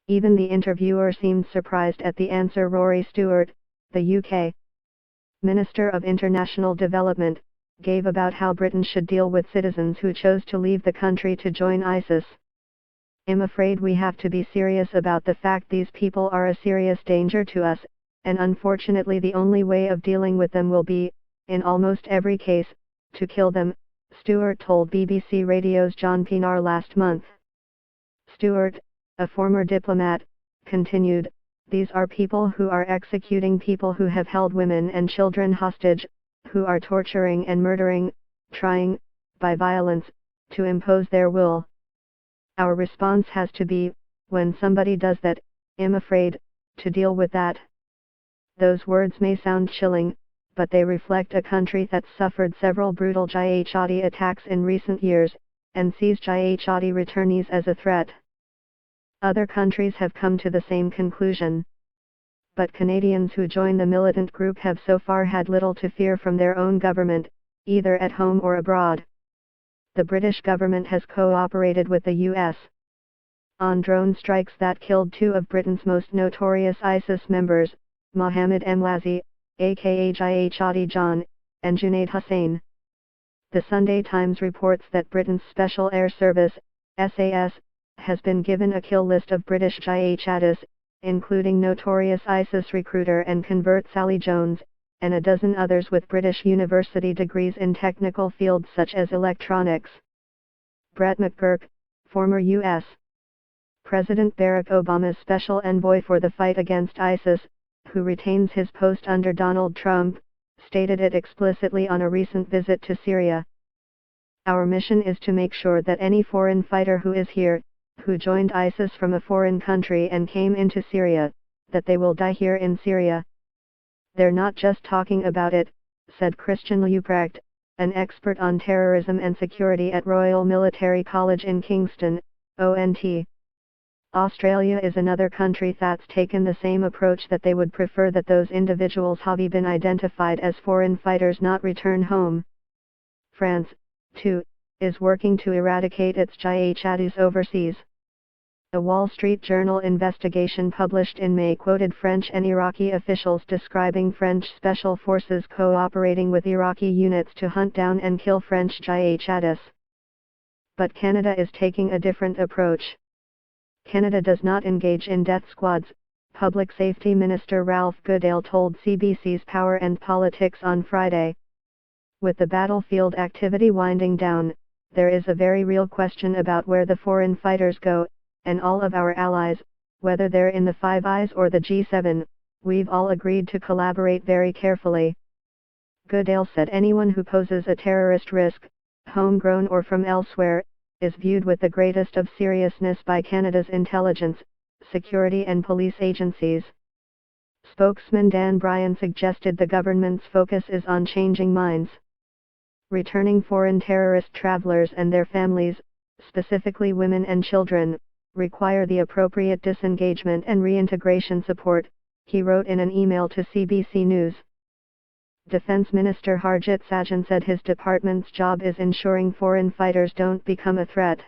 Even the interviewer seemed surprised at the answer. Rory Stewart, the UK Minister of International Development, gave about how Britain should deal with citizens who chose to leave the country to join ISIS. "I'm afraid we have to be serious about the fact these people are a serious danger to us, and unfortunately the only way of dealing with them will be, in almost every case, to kill them," Stewart told BBC Radio's John Pienaar last month. Stewart, a former diplomat, continued, "These are people who are executing people who have held women and children hostage, who are torturing and murdering, trying, by violence, to impose their will. Our response has to be, when somebody does that, I'm afraid, to deal with that." Those words may sound chilling, but they reflect a country that's suffered several brutal jihadi attacks in recent years, and sees jihadi returnees as a threat. Other countries have come to the same conclusion. But Canadians who join the militant group have so far had little to fear from their own government, either at home or abroad. The British government has cooperated with the US on drone strikes that killed two of Britain's most notorious ISIS members, Mohammed Emwazi, aka Jihadi John, and Junaid Hussain. The Sunday Times reports that Britain's Special Air Service, SAS, has been given a kill list of British jihadis, including notorious ISIS recruiter and convert Sally Jones, and a dozen others with British university degrees in technical fields such as electronics. Brett McGurk, former U.S. President Barack Obama's special envoy for the fight against ISIS, who retains his post under Donald Trump, stated it explicitly on a recent visit to Syria. "Our mission is to make sure that any foreign fighter who is here, who joined ISIS from a foreign country and came into Syria, that they will die here in Syria. They're not just talking about it," said Christian Leuprecht, an expert on terrorism and security at Royal Military College in Kingston, ONT. Australia is another country that's taken the same approach, that they would prefer that those individuals have been identified as foreign fighters not return home. France, too, is working to eradicate its jihadis overseas. A Wall Street Journal investigation published in May quoted French and Iraqi officials describing French special forces cooperating with Iraqi units to hunt down and kill French jihadis. But Canada is taking a different approach. Canada does not engage in death squads, Public Safety Minister Ralph Goodale told CBC's Power and Politics on Friday. With the battlefield activity winding down, there is a very real question about where the foreign fighters go, and all of our allies, whether they're in the Five Eyes or the G7, we've all agreed to collaborate very carefully. Goodale said anyone who poses a terrorist risk, homegrown or from elsewhere, is viewed with the greatest of seriousness by Canada's intelligence, security and police agencies. Spokesman Dan Bryan suggested the government's focus is on changing minds. Returning foreign terrorist travelers and their families, specifically women and children, require the appropriate disengagement and reintegration support, he wrote in an email to CBC News. Defense Minister Harjit Sajjan said his department's job is ensuring foreign fighters don't become a threat.